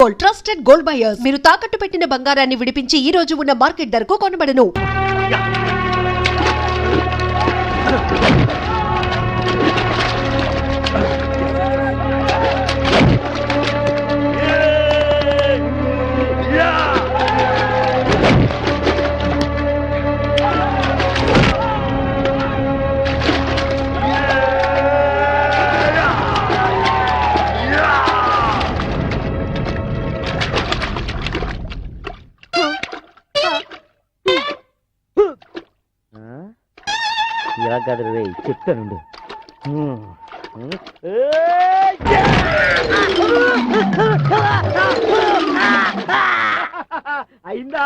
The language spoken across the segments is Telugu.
Gold, trusted gold buyers. మీరు తాకట్టు పెట్టిన బంగారాన్ని విడిపించి ఈ రోజు ఉన్న మార్కెట్ ధరకు కొనబడను. ఇలా కాదు రే, చెప్తానుండు. అయిందా?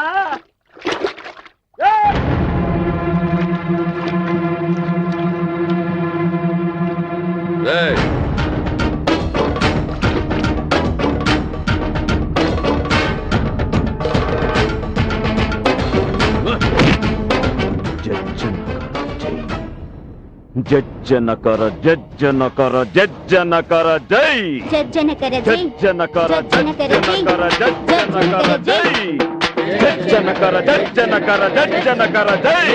జజ్జనకర జజ్జనకర జజ్జనకర జై జజ్జనకర జై జజ్జనకర జజ్జనకర జజ్జనకర జై జజ్జనకర జజ్జనకర జజ్జనకర జై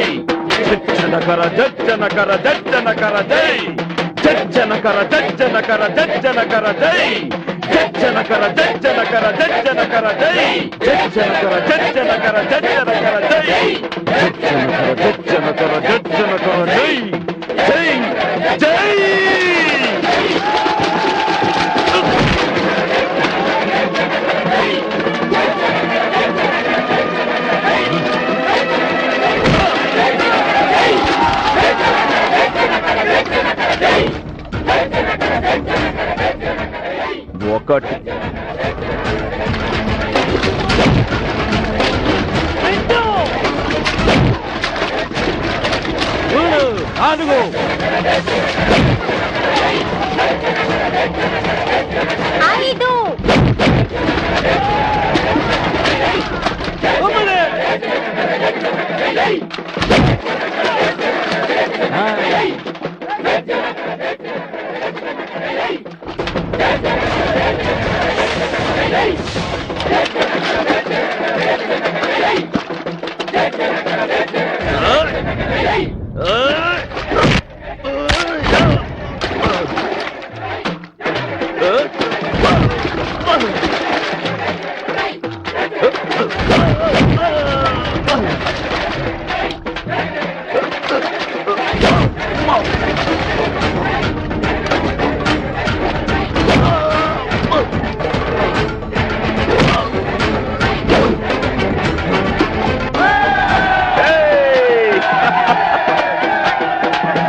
జజ్జనకర జజ్జనకర జజ్జనకర జై జజ్జనకర జజ్జనకర జజ్జనకర జై జజ్జనకర జజ్జనకర జజ్జనకర జై జజ్జనకర జజ్జనకర జజ్జనకర జై జజ్జనకర జజ్జనకర జజ్జనకర జై జై జై ఒకటి నాలుగు ఐదు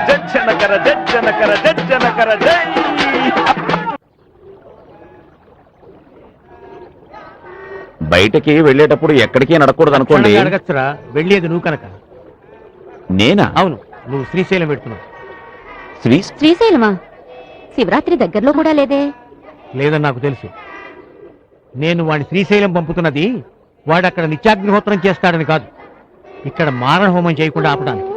జజ్జనకర జజ్జనకర జై. బయటకి వెళ్ళేటప్పుడు ఎక్కడికి నడకూడదు అనుకోండి. అడగచ్చురా, వెళ్ళేది నువ్వు కనుక. నేనా? అవును, నువ్వు శ్రీశైలం పెడుతున్నావు. శ్రీశైలమా? శివరాత్రి దగ్గరలో కూడా లేదే. లేదని నాకు తెలుసు. నేను వాడిని శ్రీశైలం పంపుతున్నది వాడు అక్కడ నిత్యాగ్నిహోత్రం చేస్తాడని కాదు, ఇక్కడ మారణ హోమం చేయకుండా ఆపడానికి.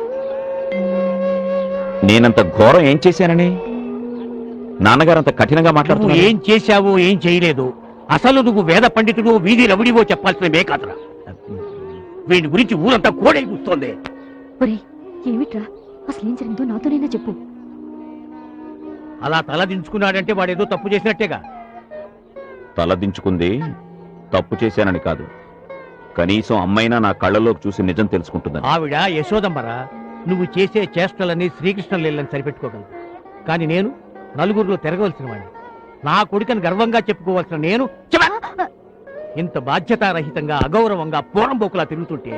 నేనంత ఘోరం ఏం చేశానని నాన్నగారు అంత కఠినంగా మాట్లాడుతున్నా? ఏం చేశావో ఏం చేయలేదు, అసలు నువ్వు వేద పండితుడు వీధి రవుడివో చెప్పాల్సిన మే కాదురా. వీడి గురించి ఊరంతా కోడై కూస్తోంది. ఏమిట్రా అసలు ఏం జరిగిందో నాతోనైనా చెప్పు. అలా తలదించుకున్నాడంటే వాడేదో తప్పు చేసినట్టేగా. తలదించుకుంది తప్పు చేశానని కాదు, కనీసం అమ్మైనా నా కళ్ళలోకి చూసి నిజం తెలుసుకుంటుందని. ఆవిడ యశోదమ్మరా, నువ్వు చేసే చేష్టలని శ్రీకృష్ణ లీలని సరిపెట్టుకోగలవు. కానీ నేను నలుగురిలో తిరగవలసిన వాడిని, నా కొడుకని గర్వంగా చెప్పుకోవాల్సిన నేను ఇంత బాధ్యతారహితంగా అగౌరవంగా పోరంబోకులా తిరుగుతుంటే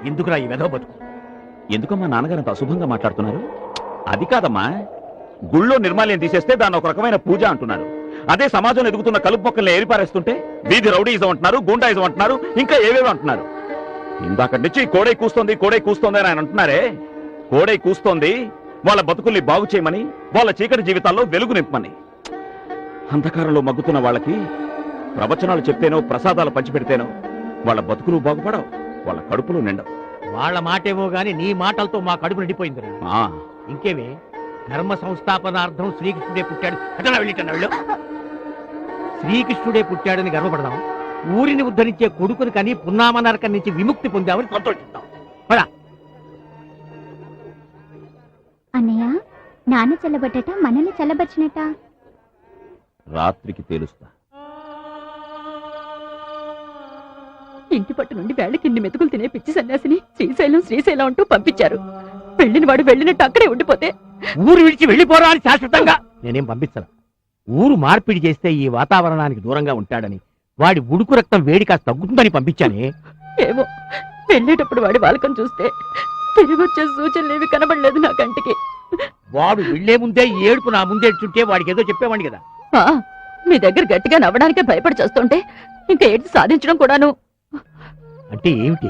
ఎందుకురా ఈ వెధవ బతుకు? ఎందుకమ్మా నాన్నగారు అంత అశుభంగా మాట్లాడుతున్నారు? అది కాదమ్మా, గుళ్ళో నిర్మాల్యం తీసేస్తే దాన్ని ఒక రకమైన పూజ అంటున్నారు. అదే సమాజంలో ఎదుగుతున్న కలుపు మొక్కల్ని ఏరిపారేస్తుంటే వీధి రౌడీజం అంటున్నారు, గూండాయిజం అంటున్నారు, ఇంకా ఏవేవో అంటున్నారు. ఇందాకటి నుంచి కోడై కూస్తోంది అని ఆయన అంటున్నారే. కోడై కూస్తోంది వాళ్ళ బతుకుల్ని బాగు చేయమని, వాళ్ళ చీకటి జీవితాల్లో వెలుగు నింపమని. అంధకారంలో మగ్గుతున్న వాళ్ళకి ప్రవచనాలు చెప్తేనో ప్రసాదాలు పంచిపెడితేనో వాళ్ళ బతుకులు బాగుపడవు, వాళ్ళ కడుపులు నిండవు. వాళ్ళ మాటేమో గాని నీ మాటలతో మా కడుపు నిండిపోయింది. ఇంకేమే, ధర్మ సంస్థాపనార్థం శ్రీకృష్ణుడే పుట్టాడు. వెళ్ళిటన్నా వెళ్ళు. శ్రీకృష్ణుడే పుట్టాడని గర్వపడదాం, ఊరిని ఉద్ధరించే కొడుకుని కని పున్నామ నరకం నుంచి విముక్తి పొందామని సంతోషిద్దాం. పద. అన్నయ్య, నాన్న చల్లబట్టట మనల్ని చల్లబచ్చినట్ట. రాత్రికి తేలుస్తా. ఇంటి పట్టు నుండి వేళకి ఇన్ని మెతుకులు తినే పిచ్చి సన్యాసిని శ్రీశైలం శ్రీశైలం అంటూ పంపించారు. వెళ్ళిన వాడు వెళ్ళినట్టు అక్కడే ఉండిపోతే ఊరు విడిచి వెళ్ళిపోరా అని శాశ్వతంగా నేనేం పంపించను. ఊరు మార్పిడి చేస్తే ఈ వాతావరణానికి దూరంగా ఉంటాడని, వాడి ఉడుకు రక్తం వేడి కాస్త తగ్గుతుందని పంపించానే. ఏమో, వెళ్ళేటప్పుడు వాడి వాలకం చూస్తే తిరిగి వచ్చే సూచనలేవి కనబడలేదు నా కంటికి. వాడు వెళ్లే ముందే ఏడుపు నా ముందే చుంటే వాడికి ఏదో చెప్పేవాడిని కదా. ఆ, మీ దగ్గర గట్టిగా నవ్వడానికే భయపడి చేస్తుంటే ఇంకా ఏంటి సాధించడం కూడాను. అంటే ఏమిటి?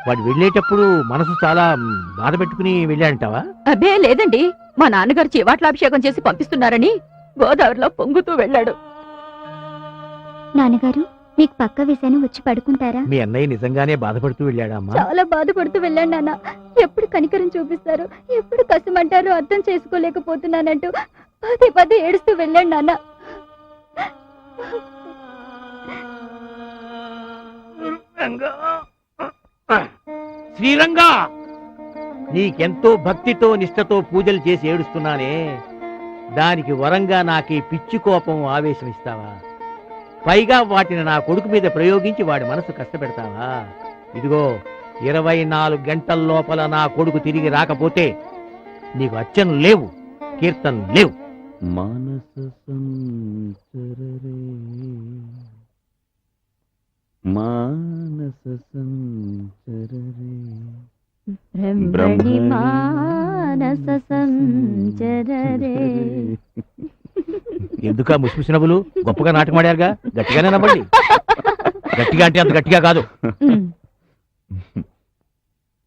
వాడు వెళ్ళేటప్పుడు మనసు చాలా బాధ పెట్టుకుని వెళ్ళాడంటావా? అబ్బే లేదండి, మా నాన్నగారు చివాట్ల చేసి పంపిస్తున్నారని గోదావరిలో పొంగుతూ వెళ్ళాడు. నాన్నగారు, మీకు పక్క వేసాను, వచ్చి పడుకుంటారా? మీ అన్నయ్య నిజంగానే బాధపడుతూ వెళ్ళాడా అమ్మా? చాలా బాధపడుతూ వెళ్ళాను నాన్న. ఎప్పుడు కనికరం చూపిస్తారు, ఎప్పుడు కసమంటారో అర్థం చేసుకోలేకపోతున్నానంటూ పదే పదే ఏడుస్తూ వెళ్ళాడు నాన్న. శ్రీరంగా, నీకెంతో భక్తితో నిష్ఠతో పూజలు చేసి ఏడుస్తున్నానే, దానికి వరంగా నాకీ పిచ్చి కోపం ఆవేశం ఇస్తావా? పైగా వాటిని నా కొడుకు మీద ప్రయోగించి వాడి మనసు కష్టపెడతావా? ఇదిగో 24 గంటల లోపల నా కొడుకు తిరిగి రాకపోతే నీకు అర్చనలు లేవు, కీర్తనలు లేవు. మానస సంచరరే మానస సంచరరే బ్రహ్మణి మానస సంచరరే. ఎందుకా ముసిముసినవులు? గొప్పగా నాటకమాడారుగా, గట్టిగానే నవ్వండి. గట్టిగా అంటే అంత గట్టిగా కాదు.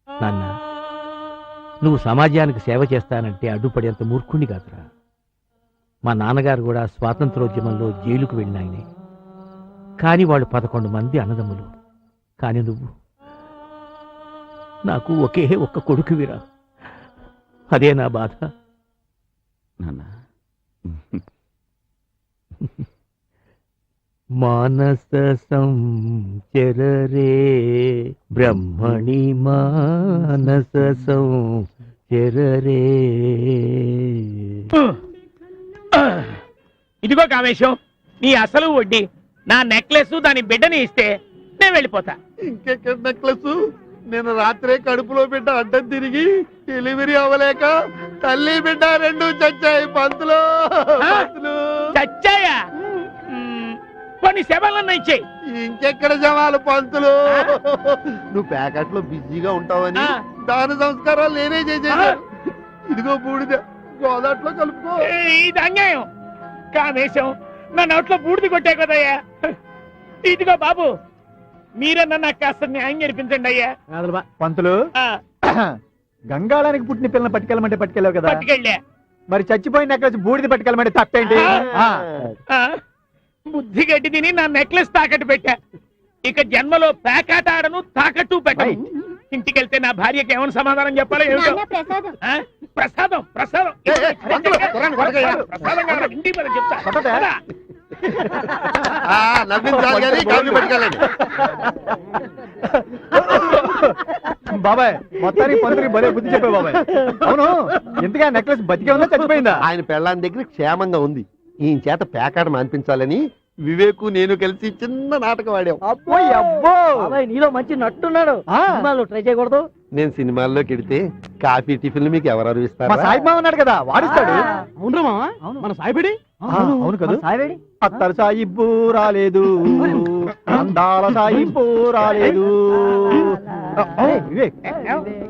నాన్న, నువ్వు సమాజానికి సేవ చేస్తానంటే అడ్డుపడేంత మూర్ఖుణ్ణి కాదురా. మా నాన్నగారు కూడా స్వాతంత్రోద్యమంలో జైలుకు వెళ్ళిన ఆయనే. కానీ వాళ్ళు 11 మంది అన్నదమ్ములు. కానీ నువ్వు నాకు ఒకే ఒక్క కొడుకువిరా. అదే నా బాధ. నాన్న, మానస సంచరరే బ్రహ్మణి మానస సంచరరే. ఇదిగో కామేశం, నీ అసలు వడ్డీ. నా నెక్లెస్ దాని బిడ్డని ఇస్తే నేను వెళ్ళిపోతా. ఇంకెక్కడ నెక్లెస్? నేను రాత్రే కడుపులో బిడ్డ అడ్డం తిరిగి డెలివరీ అవ్వలేక తల్లి బిడ్డ 2 చచ్చాయి. పంతులు చచ్చాయా? కొన్ని శవాలన్నా ఇచ్చేయి. ఇంకెక్కడ జవాలు పంతులు? నువ్వు ప్యాకెట్ లో బిజీగా ఉంటావని దాన సంస్కారాలు నేనే చేసేది. ఇదిగో బూడిద, గోదాట్లో కలుపుకో. ఇది అన్యాయం. కామేశం, నా నోట్లో బూడిది కొట్టే కదయ్యా. ఇదిగో బాబు, మీరన్నా నాకు కాస్త న్యాయం జరిపించండి అయ్యా. పంతులు, గంగాళానికి పుట్టిన పిల్లలు పట్టుకెళ్ళమంటే పట్టుకెళ్ళావు కదా, పట్టుకెళ్ళా. మరి చచ్చిపోయిన నెక్లెస్ బూడిద పట్టుకెళ్ళమంటే తప్పేంటి? బుద్ధి గడ్డి తిని నా నెక్లెస్ తాకట్టు పెట్టా. ఇక జన్మలో పేకాట ఆడను, తాకట్టు పెట్టను. ఇంటికెళ్తే నా భార్యకి ఏమైనా సమాధానం చెప్పాలో ఏమిటో. ప్రసాదం ప్రసాదం ప్రసాదం కావాలి, ఇంటికి పద చెప్తా. బాబాయ్, మొత్తానికి పంతులు భలే బుద్ధి చెప్పే బాబాయ్. అవును, ఎందుకు నెక్లెస్ బతికే ఉందా చచ్చిపోయిందా? ఆయన పెళ్ళాని దగ్గర క్షేమంగా ఉంది. ఈయన చేత పేకాట మాన్పించాలని వివేకు నేను కలిసి చిన్న నాటకం ఆడాం. అబ్బో అబ్బో, నీలో మంచి నట్టున్నాడు. సినిమాలో ట్రై చేయకూడదు? నేను సినిమాల్లోకి వెడితే కాఫీ టిఫిన్లు మీకు ఎవరు ఇస్తారు? మా సాయి మామ ఉన్నాడు కదా, వాడిస్తాడు. అవును మామ, మన సాయిబడి. అవును కదా, సాయిబడి. అత్తరు సాయిబ్బు రాలేదు, అందాల సాయిబ్బు రాలేదు. వివేక్,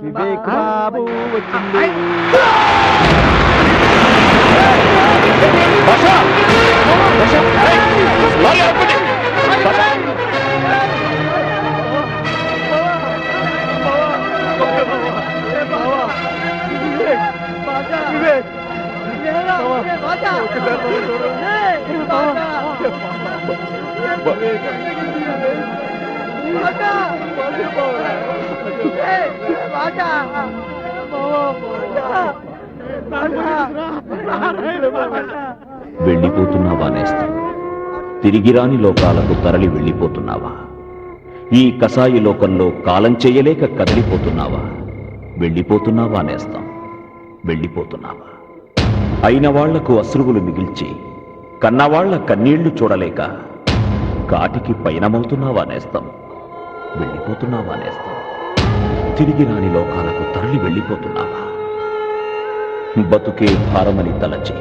వివేక్ బాబు వచ్చింది. వెళ్ళిపోతున్నావా నేస్తం? తిరిగిరాని లోకాలకు తరలి వెళ్ళిపోతున్నావా? ఈ కసాయి లోకంలో కాలం చేయలేక కదిలిపోతున్నావా? వెళ్ళిపోతున్నావా నేస్తం? వెళ్ళిపోతున్నావా? అయిన వాళ్లకు అశ్రువులు మిగిల్చి కన్నవాళ్ల కన్నీళ్లు చూడలేక కాటికి పయనమవుతున్నావా నేస్తం? వెళ్ళిపోతున్నావా నేస్తం? తిరిగిరాని లోకాలకు తరలి వెళ్ళిపోతున్నావా? బతుకే భారమని తలచి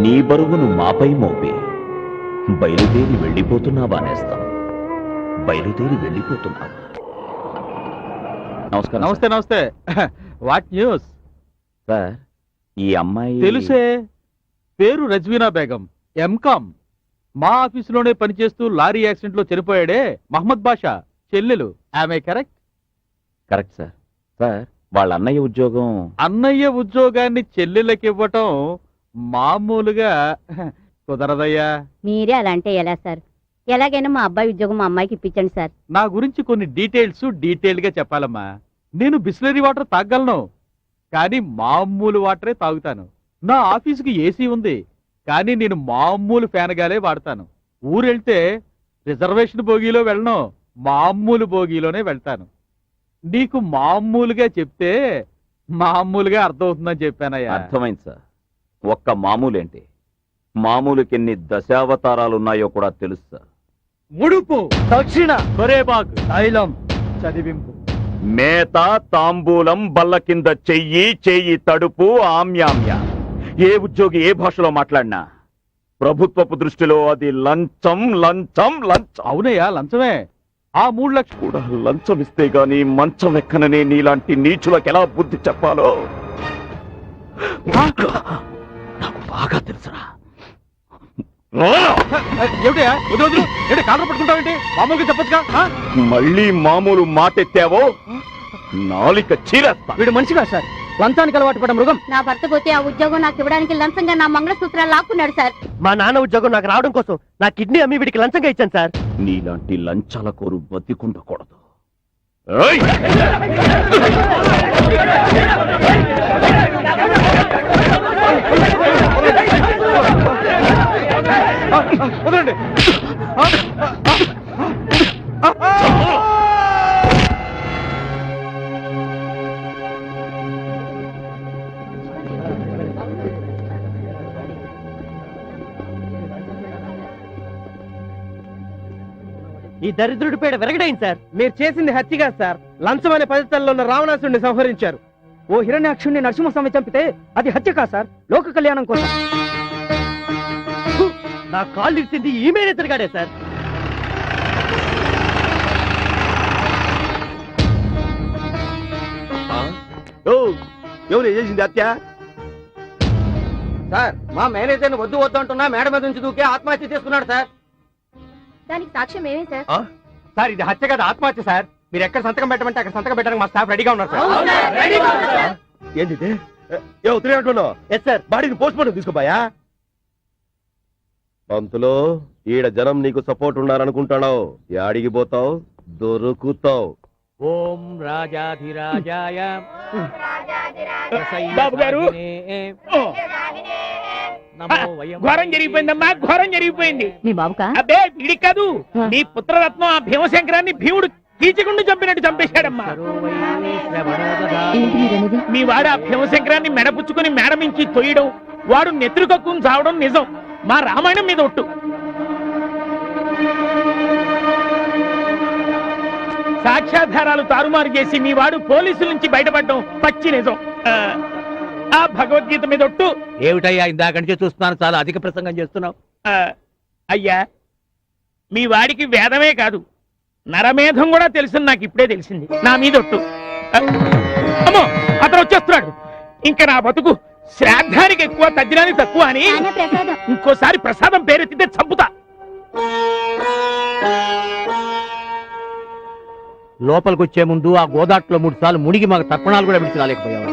నీ బరువును మాపై మోపి బయలుదేరి వెళ్ళిపోతున్నావా నేస్తం? బయలుదేరి వెళ్ళిపోతున్నావా? నమస్కారం. నమస్తే నమస్తే. What news? సార్, ఈ అమ్మాయి తెలుసే, పేరు రజ్వీనా బేగం, ఎంకామ్. మా ఆఫీసులోనే పనిచేస్తూ లారీ యాక్సిడెంట్ లో చనిపోయాడే మహమ్మద్ బాషా చెల్లెలు. ఆమె కరెక్ట్? Correct sir. సార్, వాళ్ళ అన్నయ్య ఉద్యోగం. అన్నయ్య ఉద్యోగాన్ని చెల్లెళ్ళకి ఇవ్వటం మామూలుగా కుదరదయ్యా. మీరే అలా అంటే ఎలా సార్? ఎలాగైనా మా అబ్బాయి ఉద్యోగం మా అమ్మాయికి ఇప్పించండి సార్. నా గురించి కొన్ని డీటెయిల్డ్ గా చెప్పాలమ్మా. నేను బిస్లరీ వాటర్ తాగలను, కానీ మామూలు వాటరే తాగుతాను. నా ఆఫీసుకి ఏసీ ఉంది, కానీ నేను మామూలు ఫ్యాన్ గాలే వాడతాను. ఊరెళ్తే రిజర్వేషన్ బోగీలో వెళ్ళను, మామూలు బోగీలోనే వెళ్తాను. నీకు మామూలుగా చెప్తే మామూలుగా అర్థమవుతుందని చెప్పానయ్యా. అర్థమైంది సార్. ఒక్క మామూలేంటి, మామూలుకెన్ని దశావతారాలున్నాయో కూడా తెలుసు సార్. ముడుపు, దక్షిణ, బరేబాగ్, తైలం, చదివింపు. మేత, తాంబూలం, బల్ల కింద చెయ్యి తడుపు, ఆమ్యామ్య. ఏ ఉద్యోగి ఏ భాషలో మాట్లాడినా ప్రభుత్వపు దృష్టిలో అది లంచం లంచం లంచం. అవునయ్యా, లంచమే. ఆ 3 లక్షలు కూడా లంచం ఇస్తే గాని మంచం ఎక్కననే నీలాంటి నీచులకు ఎలా బుద్ధి చెప్పాలో నాకు బాగా తెలుసురా. ఏమిటయా వదిలి ఏంటి కాలర్ పట్టుకుంటావేంటి? మామూలుగా చెప్పొచ్చుగా. మళ్ళీ మామూలు మాటెత్తావో నాలిక చీరేస్తా. వీడు మనిషిగా సార్, లంచానికి అలవాటు పడ్డ మృగం. నా భర్త పోతే ఆ ఉద్యోగం నాకు ఇవ్వడానికి లంచంగా నా మంగళసూత్రాలు లాక్కున్నాడు సార్. మా నాన్న ఉద్యోగం నాకు రావడం కోసం నా కిడ్నీ అమ్మి వీడికి లంచంగా ఇచ్చాను సార్. నీలాంటి లంచాల కోరు బతికుండకూడదు. వదలండి. ఈ దరిద్రుడి పేడ విరగడైంది సార్. మీరు చేసింది హత్యగా సార్, లంచం అనే పద్ధతుల్లో ఉన్న రావణాసుడిని సంహరించారు. ఓ హిరణ్యాక్షుణ్ణి నరసింహస్వామి చంపితే అది హత్య కాదు సార్, లోక కళ్యాణం కోసం. నా కాళ్ళు ఇచ్చింది ఈ మేనేజర్గాడే సార్. ఎవరు చేసింది హత్య? సార్, మా మేనేజర్ని వద్దు వద్దు అంటున్నా మేడ మీద నుంచి దూకే ఆత్మహత్య చేసుకున్నాడు సార్. దానికి సాక్ష్యం ఏమే సార్? సార్, ఇది హత్య కదా, ఆత్మహత్య సార్. మీరు ఎక్కడ సంతకం పెట్టమంటే అక్కడ సంతకం పెట్టడానికి మా స్టాఫ్ రెడీగా ఉన్నారు సార్. ఏంటి ఉత్తరేమంటున్నావు? Yes sir. బాడీని పోస్ట్ మార్టం తీసుకోబాయా. పంతులో, ఈడ జనం నీకు సపోర్ట్ ఉన్నారనుకుంటున్నావు. యాడికి పోతావు? దొరుకుతావు. ఓం రాజాధిరాజాయ బాబు గారు, ఘోరం జరిగిపోయిందమ్మా, ఘోరం జరిగిపోయింది. మీ బాబుకా? అబ్బే వీడికి కాదు, నీ పుత్రరత్నం ఆ భీమశంకరాన్ని భీముడు కీచకుండా చంపినట్టు చంపేశాడమ్మా. ఏంటి మీరనేది? మీ వాడు ఆ భీమశంకరాన్ని మెడపుచ్చుకుని మేడ మించి తొయ్యడం, వాడు నెత్తురు కక్కుని చావడం నిజం. మా రామాయణం మీద ఒట్టు. సాక్ష్యాధారాలు తారుమారు చేసి మీ వాడు పోలీసుల నుంచి బయటపడడం పచ్చి నిజం. ఆ భగవద్గీత మీద ఒట్టు. ఏమిటయ్యా ఇందాక నుంచి చూస్తున్నాను, చాలా అధిక ప్రసంగం చేస్తున్నావు. అయ్యా, మీ వాడికి వేదమే కాదు నరమేధం కూడా తెలుసుని నాకు ఇప్పుడే తెలిసింది. నా మీద ఒట్టు. అమ్మో, అతను వచ్చేస్తున్నాడు. ఇంకా నా బతుకు శ్రాద్ధానికి ఎక్కువ, తద్దినానికి తక్కువ అని ఇంకోసారి ప్రసాదం పేరెత్తితే చంపుతా. లోపలికొచ్చే ముందు ఆ గోదాట్లో 3 సార్లు మునిగి మాకు తర్పణాలు కూడా విడిచి రాలేకపోయావా?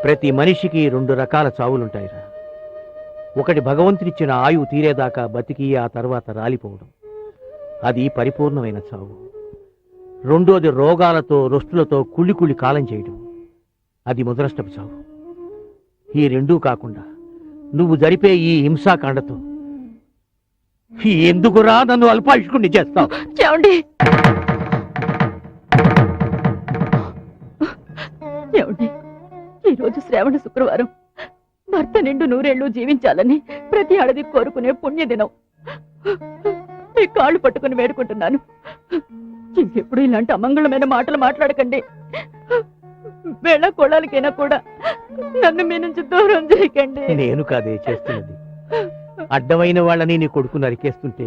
ప్రతి మనిషికి 2 రకాల చావులుంటాయిరా. ఒకటి భగవంతుడిచ్చిన ఆయువు తీరేదాకా బతికి ఆ తర్వాత రాలిపోవడం, అది పరిపూర్ణమైన చావు. రెండోది రోగాలతో రొస్తులతో కుళ్ళి కాలం చేయడం, అది ముదరష్టపు చావు. ఈ రెండూ కాకుండా నువ్వు జరిపే ఈ హింసాకాండతో ఎందుకురా నన్ను అల్పాయుష్కుణ్ణి చేస్తావు? ఏమండి ఏమండి ఈరోజు శ్రావణ శుక్రవారం భర్త నిండు నూరేళ్లు జీవించాలని ప్రతి ఆడది కోరుకునే పుణ్యదినం. మీ కాళ్ళు పట్టుకుని వేడుకుంటున్నాను, ఇంకెప్పుడు ఇలాంటి అమంగళమైన మాటలు మాట్లాడకండి. వేళ కొడాలికైనా కూడా నన్ను మీ నుంచి దూరం చేయకండి. నేను కాదే చేస్తున్నది. అడ్డమైన వాళ్ళని నీ కొడుకు నరికేస్తుంటే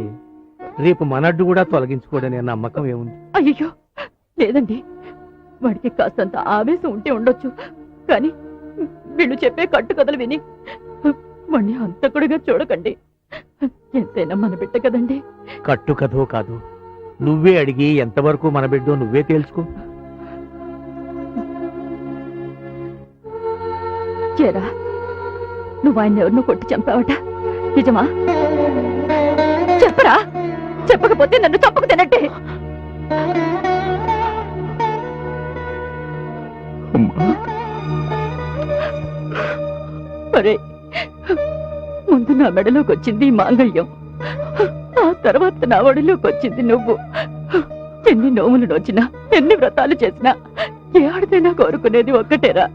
రేపు మనడ్డు కూడా తొలగించుకోడనే నమ్మకం ఏముంది? అయ్యో లేదండి, వాడికి కాస్తంత ఆవేశం ఉంటే ఉండొచ్చు, కానీ వీళ్ళు చెప్పే కట్టుకథలు విని వాణ్ణి హంతకుడిగా చూడకండి. ఎంతైనా మన బిడ్డ కదండి. కట్టు కథో కాదు, నువ్వే అడిగి ఎంతవరకు మన బిడ్డో నువ్వే తేల్చుకో. చేరా నువ్వు ఆయన ఎవరినో కొట్టి చంపావట, నిజమా? చెప్పరా, చెప్పకపోతే నన్ను చంపకు తినట్టే. మరే ముందు నా మెడలోకి వచ్చింది ఈ మాంగళ్యం, ఆ తర్వాత నా ఒడిలోకి వచ్చింది నువ్వు. ఎన్ని నోములు నోచినా ఎన్ని వ్రతాలు చేసినా ఏ ఆడితేనా కోరుకునేది ఒక్కటేరా,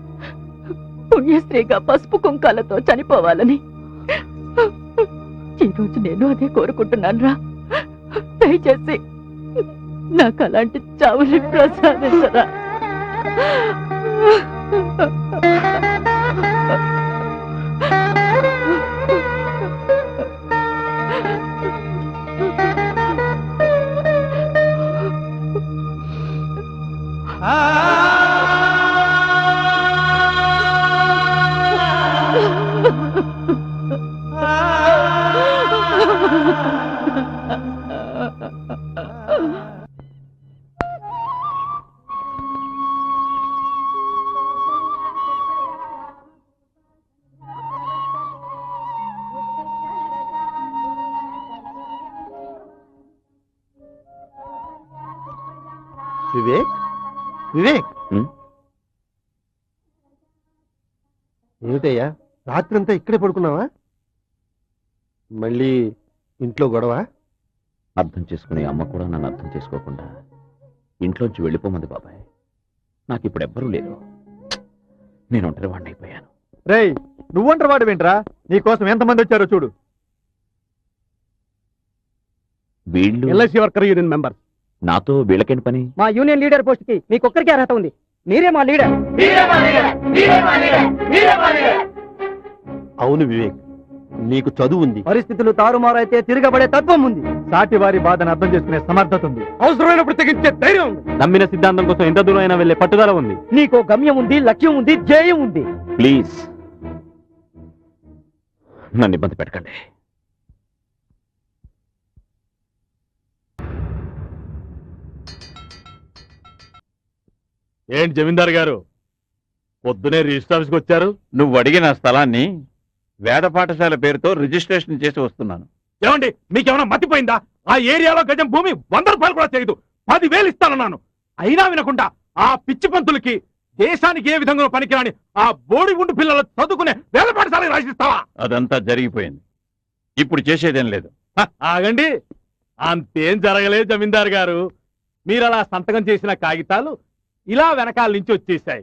పుణ్యశ్రీగా పసుపు కుంకాలతో చనిపోవాలని. ఈరోజు నేను అదే కోరుకుంటున్నాను రా. దయచేసి నాకు అలాంటి చావుని ప్రసాదించరా. వివేక్, వివేక్, ఏమిటయ్యా రాత్రంతా ఇక్కడే పడుకున్నావా? మళ్ళీ ఇంట్లో గొడవ? అర్థం చేసుకునే అమ్మ కూడా నన్ను అర్థం చేసుకోకుండా ఇంట్లోంచి వెళ్ళిపోమంది బాబాయ్. నాకు ఇప్పుడు ఎవ్వరూ లేరు, నేను ఒంటరి వాడిని అయిపోయాను. రేయ్, నువ్వంటారు వాడు వింటరా, నీకోసం ఎంతమంది వచ్చారో చూడు. వీళ్ళు ఎల్ఐసి వర్కర్ యూనియన్ మెంబర్. నాతో వీళ్ళకేంటి పని? మా యూనియన్ లీడర్ పోస్ట్ కి మీకొక్కరికి అర్హత ఉంది, మీరే మా లీడర్. అవును వివేక్, నీకు చదువు ఉంది, పరిస్థితులు తారుమారైతే తిరగబడే తత్వం ఉంది, సాటి వారి బాధను అర్థం చేసుకునే సమర్థత ఉంది, అవసరమైనప్పుడు తెగించే ధైర్యం ఉంది, నమ్మిన సిద్ధాంతం కోసం ఎంత దూరం అయినా వెళ్లే పట్టుదల ఉంది. నీకో గమ్యం ఉంది, లక్ష్యం ఉంది, ధ్యేయం ఉంది. ప్లీజ్ నన్ను ఇబ్బంది పెట్టకండి. ఏంటి జమీందార్ గారు, పొద్దునే రిజిస్టర్ ఆఫీస్కి వచ్చారు? నువ్వు అడిగిన స్థలాన్ని వేద పాఠశాల పేరుతో రిజిస్ట్రేషన్ చేసి వస్తున్నాను. ఏమండి, మీకేమైనా మతిపోయిందా? ఆ ఏరియాలో గజం భూమి 100 రూపాయలు కూడా చేయదు, 10,000 ఇస్తానన్నాను. అయినా వినకుండా ఆ పిచ్చి పంతులకి దేశానికి ఏ విధంగా పనికిరాని ఆ బోడిగుండు పిల్లలు చదువుకునే వేద పాఠశాలకు రాసిస్తావా? అదంతా జరిగిపోయింది, ఇప్పుడు చేసేదేం లేదు. ఆగండి, అంతేం జరగలేదు జమీందార్ గారు. మీరు అలా సంతకం చేసిన కాగితాలు ఇలా వెనకాల నుంచి వచ్చేసాయి.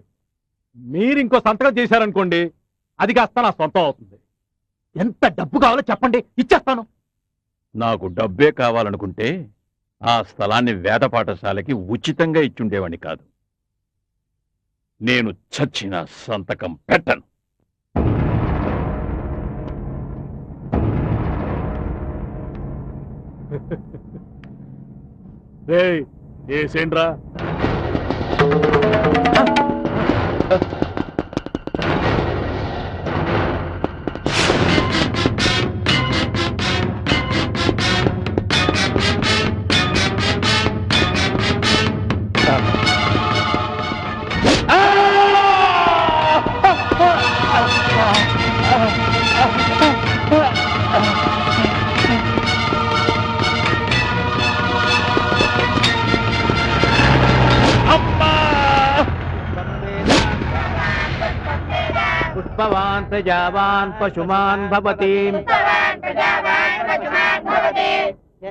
మీరు ఇంకో సంతకం చేశారనుకోండి, అది కాస్త నా సొంతం అవుతుంది. ఎంత డబ్బు కావాలో చెప్పండి, ఇచ్చేస్తాను. నాకు డబ్బే కావాలనుకుంటే ఆ స్థలాన్ని వేద పాఠశాలకి ఉచితంగా ఇచ్చుండేవాణ్ణి కాదు. నేను చచ్చిన సంతకం పెట్టను. రేయ్, ఏసేండ్రా. ప్రజావాన్ పశుమాన్ భవతి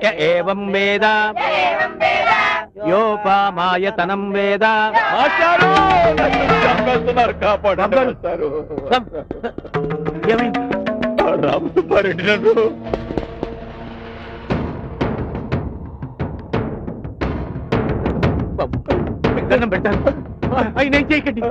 య ఏవం వేద యోపామాయతనం వేద. కాపాడారు. ఏమైంది? రామసుబ్బారెడ్డి నన్ను బాబు, మీకు దండం పెట్టాను. ఆయన ఏం చేయకండి.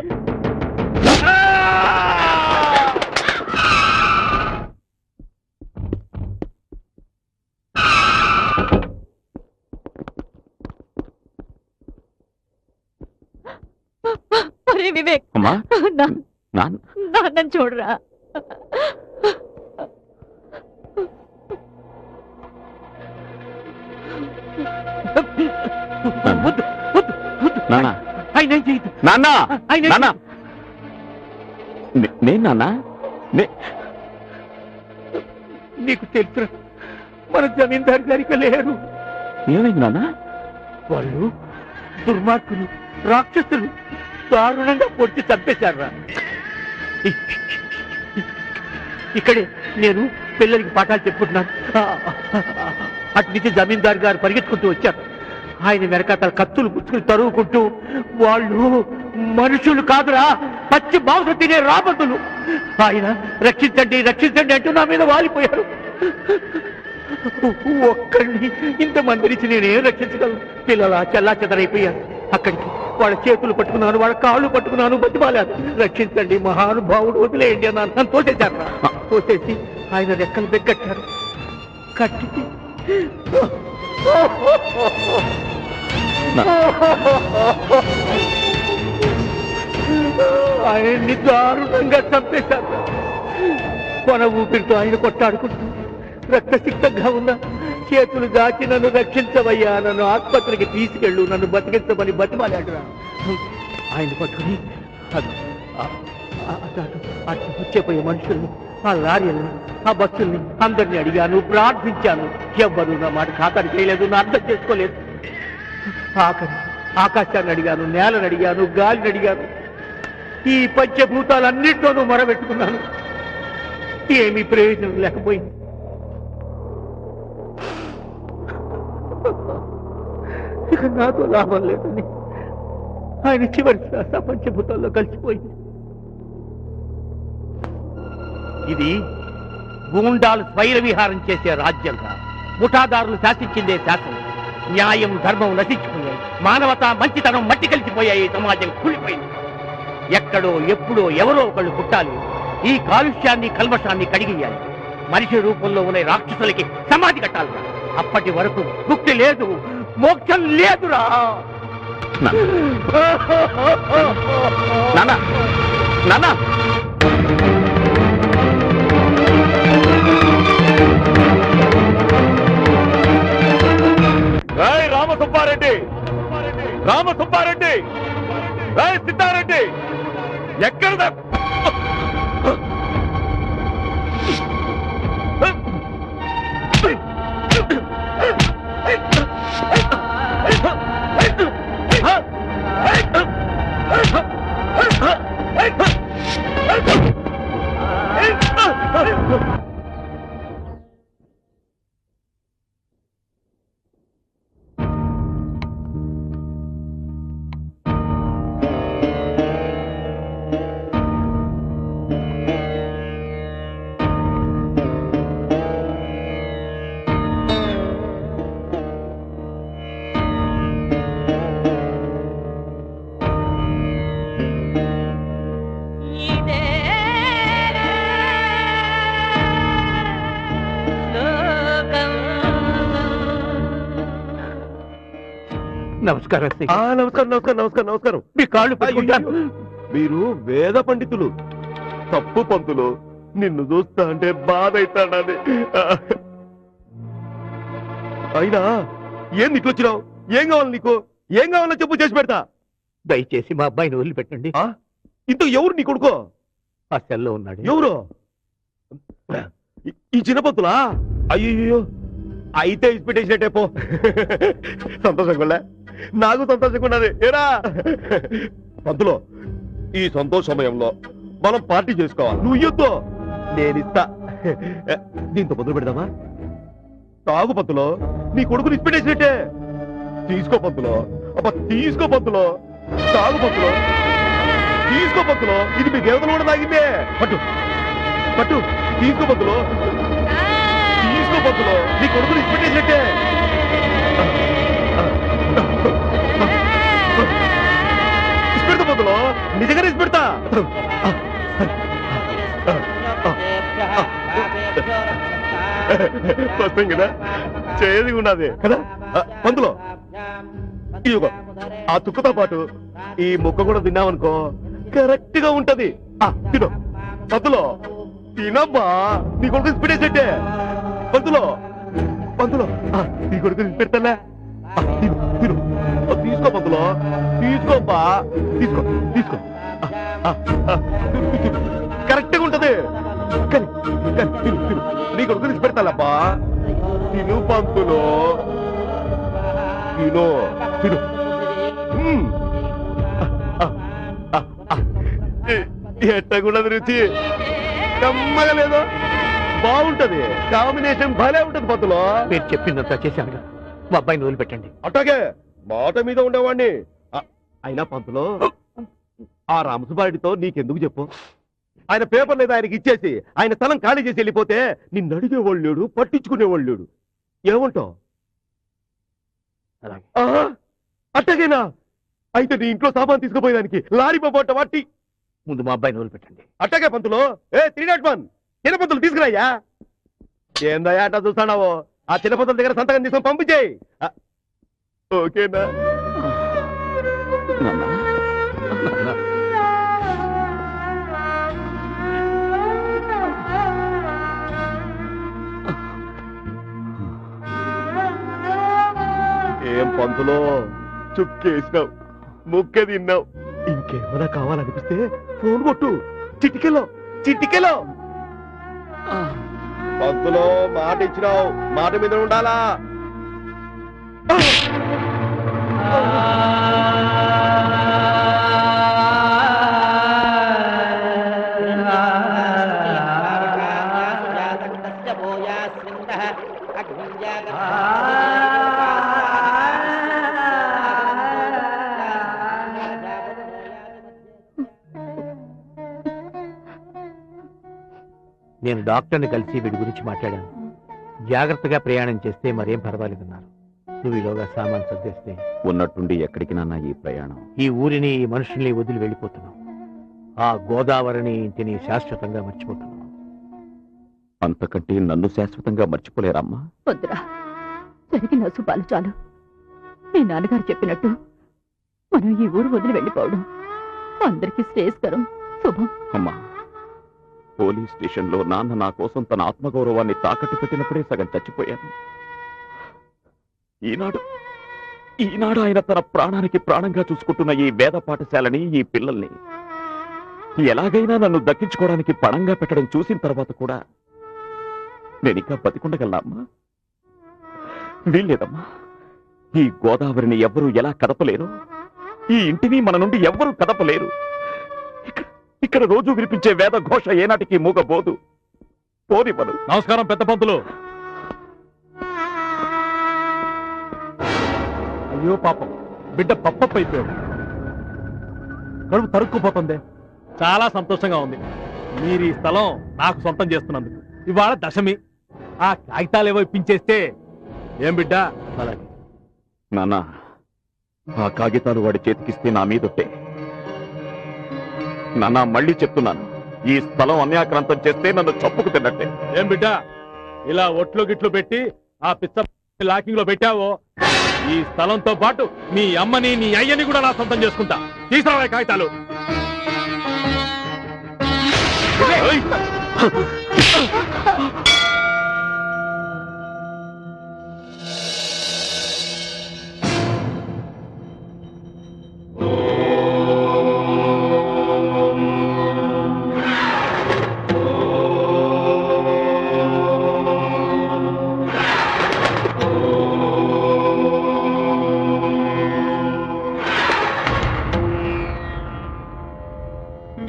అరే వివేక్, అమ్మా నాన్న నాన్నని చూడరా. వద్దు, వద్దు, వద్దు. నాన్న ఆయన ఏం చేయదు. నాన్న ఆయన ఏం నాన్న చేయదు. నేను నాన్న నీకు తెలుసురా, మన జమీందారు గారికి లేరు. ఏమైంది నాన్న? వాళ్ళు దుర్మార్గులు, రాక్షసులు దారుణంగా పొడిచి చంపేశారా. ఇక్కడే నేను పిల్లలకి పాఠాలు చెప్పుకుంటున్నాను. అటు నుంచి జమీందారు గారు పరిగెత్తుకుంటూ వచ్చారు. ఆయన వెనకాతల కత్తులు పుచ్చుకుని తరువుకుంటూ, వాళ్ళు మనుషులు కాదురా, పచ్చి మాంసం తినే రాబందులు. ఆయన రక్షించండి రక్షించండి అంటూ నా మీద వాలిపోయారు. ఒక్కడిని ఇంతమంది నుంచి నేనేం రక్షించగలను? పిల్లల చెల్లా చెదరైపోయారు. అక్కడికి వాళ్ళ చేతులు పట్టుకున్నాను, వాళ్ళ కాళ్ళు పట్టుకున్నాను, బతిమాలాను. రక్షించండి మహానుభావుడు, వదిలేయండి అన్నాను. నన్ను తోసేశారు. తోసేసి ఆయన రెక్కలు బెగ్గట్టారు. కట్టి ఆయన్ని దారుణంగా చంపేశారు. కొన ఊపిరితో ఆయన కొట్టాడుకుంటూ రక్తసిక్తంగా ఉన్న చేతులు దాచి నన్ను రక్షించవయ్యా, నన్ను ఆసుపత్రికి తీసుకెళ్ళు, నన్ను బతికించమని బతిమాలాడురా. ఆయన పట్టుకుని అటు వచ్చేపోయే మనుషుల్ని, ఆ లారీల్ని, ఆ బస్సుల్ని అందరినీ అడిగాను, ప్రార్థించాను. ఎవ్వరూ నా మాట ఖాతరు చేయలేదు, నా అర్థం చేసుకోలేదు. ఆఖరి ఆకాశాన్ని అడిగాను, నేలను అడిగాను, గాలిని అడిగాను. ఈ పంచభూతాలన్నింటిలోనూ మొరబెట్టుకున్నాను. ఏమీ ప్రయోజనం లేకపోయింది. ఇక నాతో లాభం లేదని ఆయన చివరి శ్వాస పంచభూతాల్లో కలిసిపోయింది. ఇది గూండాలు స్వైర విహారం చేసే రాజ్యంగా, ముఠాదారులు శాసించిందే శాసనం. న్యాయం ధర్మం నశించిపోయాయి, మానవత మంచితనం మట్టి కలిసిపోయాయి, సమాజం కూలిపోయింది. ఎక్కడో ఎప్పుడో ఎవరో ఒకళ్ళు పుట్టాలి, ఈ కాలుష్యాన్ని కల్మషాన్ని కడిగియాలి. మనిషి రూపంలో ఉన్న రాక్షసులకి సమాధి కట్టాలి. అప్పటి వరకు ముక్తి లేదు, మోక్షం లేదురా. నాన్న నాన్న రామసుబ్బారెడ్డి, రామసుబ్బారెడ్డి, సిద్ధారెడ్డి, ఎక్కడ నమస్కారం. నమస్కారం నమస్కారం నమస్కారం నమస్కారం. మీ కాళ్ళు పట్టుకుంటాను. మీరు వేద పండితులు. తప్పు పంతులు, నిన్ను చూస్తా అంటే బాధ అవుతాడని. అయినా ఏం నీకు వచ్చినావు? ఏం కావాలి నీకు? ఏం కావాలో చెప్పు, చేసి పెడతా. దయచేసి మా అబ్బాయిని వదిలిపెట్టండి. ఇంత ఎవరు నీ కొడుకో? ఆ సెల్లో ఉన్నాడు. ఎవరు? ఈ చిన్న పంతులా? అయ్యో, అయితే ఇన్స్పిటేషన్ పో. సంతోషంగా నాకు సంతోషంగా ఉన్నది. ఏరా పంతులు, ఈ సంతోష సమయంలో మనం పార్టీ చేసుకోవాలి. నువ్వు ఇయ్యొద్దు, నేనిస్తా. దీంతో మొదలు పెడదామా? తాగు పంతులో, నీ కొడుకుని ఇచ్చిపెట్టేసినట్టే. తీసుకో పంతులో, అబ్బా తీసుకో పంతులో, తాగు పంతులో, తీసుకో పంతులో. ఇది మీ దేవతలు కూడా తాగిందే. పట్టు పట్టు, తీసుకో పంతులో, తీసుకో పంతులో, నీ కొడుకుని ఇచ్చిపెట్టేసినట్టే. ఇచ్చిపెడతా పంతులో, నిజంగానే ఇచ్చిపెడతా. వస్తాం కదా, చేయది ఉన్నది కదా పంతులో. ఇదిగో ఆ తుక్కతో పాటు ఈ ముక్క కూడా తిన్నావనుకో కరెక్ట్ గా ఉంటది. తిను పంతులో, తినబ్బా, నీ కొడుకు ఇచ్చిపెట్టేసట్టే. పంతులో పంతులో, నీ కొడుకు ఇచ్చిపెడతాలే. తిను తిను, తీసుకో పంతులో, తీసుకోబ్బా, తీసుకో తీసుకో. కరెక్ట్ గా ఉంటది. కానీ తిను తిను, నీ కొడుకు ఇచ్చిపెడతాలబ్బా. తిను పంతులో, తిను తిను. ఎట్టగుండదు రుచి, కమ్మగా లేదో, బాగుంటది. కాంబినేషన్ భలే ఉంటది పంతులో. మీరు చెప్పిందంతా చేశాను, మా అబ్బాయిని వదిలిపెట్టండి. అట్టాగే మాట మీద ఉండేవాడిని. అయినా పంతులో, ఆ రామసుబారెడ్డితో నీకెందుకు చెప్పు? ఆయన పేపర్ లేదా ఆయనకి ఇచ్చేసి ఆయన స్థలం ఖాళీ చేసి వెళ్ళిపోతే నిన్ను అడిగేవాళ్ళు లేడు, పట్టించుకునేవాళ్ళు లేడు. ఏమంటావు? అట్టగేనా? అయితే నీ ఇంట్లో సామాన్ తీసుకుపోయేదానికి లారీ పోట వాటి ముందు మా అబ్బాయిని వదిలిపెట్టండి. అట్టగే పంతులు. 301 చిన్న పంతులు తీసుకురాయ్యా. ఏందయ్యా అట్లా చూస్తాడావో? ఆ చిన్న పంతుల దగ్గర సంతకం తీసుకొని పంపించేయి. ఓకేనా? ఏం పంతులో, చుక్కేసినావు, ముక్కే తిన్నావు. ఇంకేమైనా కావాలనిపిస్తే ఫోన్ కొట్టు, చిటికెలో చిటికెలో. పంతులో మాట ఇచ్చినావు, మాట మీద ఉండాలా. నేను డాక్టర్ని కలిసి వీడి గురించి మాట్లాడాను. జాగ్రత్తగా ప్రయాణం చేస్తే మరేం పర్వాలేదన్నారు. నువ్వు ఈలోగా సామాన్ సర్దేస్తే ఉన్నట్టుండి ఎక్కడికి నాన్న ఈ ప్రయాణం? ఈ ఊరిని, ఈ మనుషుల్ని వదిలి వెళ్ళిపోతున్నావు. ఆ గోదావరిని, ఇంటిని శాశ్వతంగా మర్చిపోతున్నావు. అంతకంటే నన్ను శాశ్వతంగా మర్చిపోలేరమ్మా? వద్దురా, జరిగిన శుభాలు చాలు. మీ నాన్నగారు చెప్పినట్టు మనం ఈ ఊరు వదిలి వెళ్ళిపోవడం అందరికీ శ్రేయస్కరం, శుభం. అమ్మా, పోలీస్ స్టేషన్ లో నాన్న నా కోసం తన ఆత్మగౌరవాన్ని తాకట్టు పెట్టినప్పుడే సగం చచ్చిపోయాను. ఈనాడు ఆయన తన ప్రాణానికి ప్రాణంగా చూసుకుంటున్న ఈ వేద పాఠశాలని, ఈ పిల్లల్ని ఎలాగైనా నన్ను దక్కించుకోవడానికి పణంగా పెట్టడం చూసిన తర్వాత కూడా నేను ఇంకా బతికుండగలనా అమ్మా? వీల్లేదమ్మా. ఈ గోదావరిని ఎవ్వరూ ఎలా కదపలేరు, ఈ ఇంటిని మన నుండి ఎవ్వరూ కదపలేరు. ఇక్కడ రోజు వినిపించే వేద ఘోష ఏనాటికి మూగబోదు. పోనివ్వను. నమస్కారం పెద్ద పంతులు. అయ్యో పాపం, బిడ్డ పప్పప్పు అయిపోయాడు. కడుపు తరుక్కుపోతుంది. చాలా సంతోషంగా ఉంది. మీరు ఈ స్థలం నాకు సొంతం చేస్తున్నందుకు. ఇవాళ దశమి. ఆ కాగితాలేవో ఇప్పించేస్తే ఏం బిడ్డ? అలాగే నాన్న, ఆ కాగితాలు వాడి చేతికిస్తే నా మీదొట్టే. నాన్న, మళ్ళీ చెప్తున్నాను, ఈ స్థలం అన్యాక్రాంతం చేస్తే నన్ను చప్పుకు తిన్నట్టే. ఏం బిడ్డ, ఇలా ఒట్లు గిట్లు పెట్టి ఆ పిచ్చ లాకింగ్ లో పెట్టావో, ఈ స్థలంతో పాటు మీ అమ్మని, నీ అయ్యని కూడా నా సొంతం చేసుకుంటా. తీసుకురావే కాగితాలు.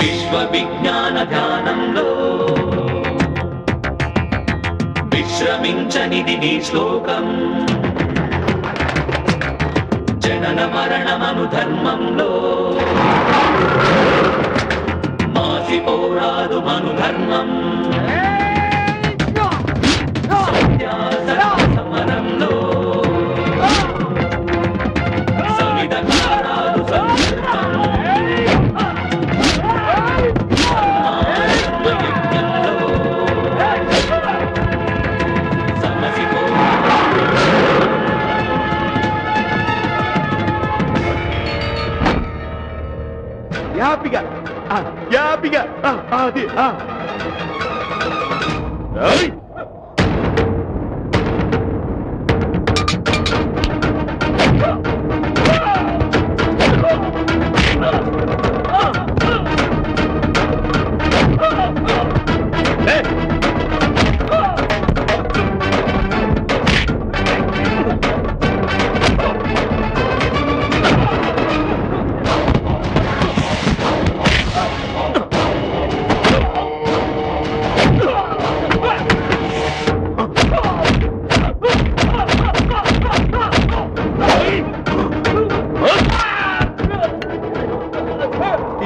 విశ్వవిజ్ఞాన క్షణంలో విశ్రమించనిది నీ శ్లోకం జనన మరణమను ధర్మంలో మాసిపోరాదు మను ధర్మం సమరంలో సమిధకారాదు సంకల్పం యజ్ఞంలో హ్యాపీగా హ్యాపీగా అది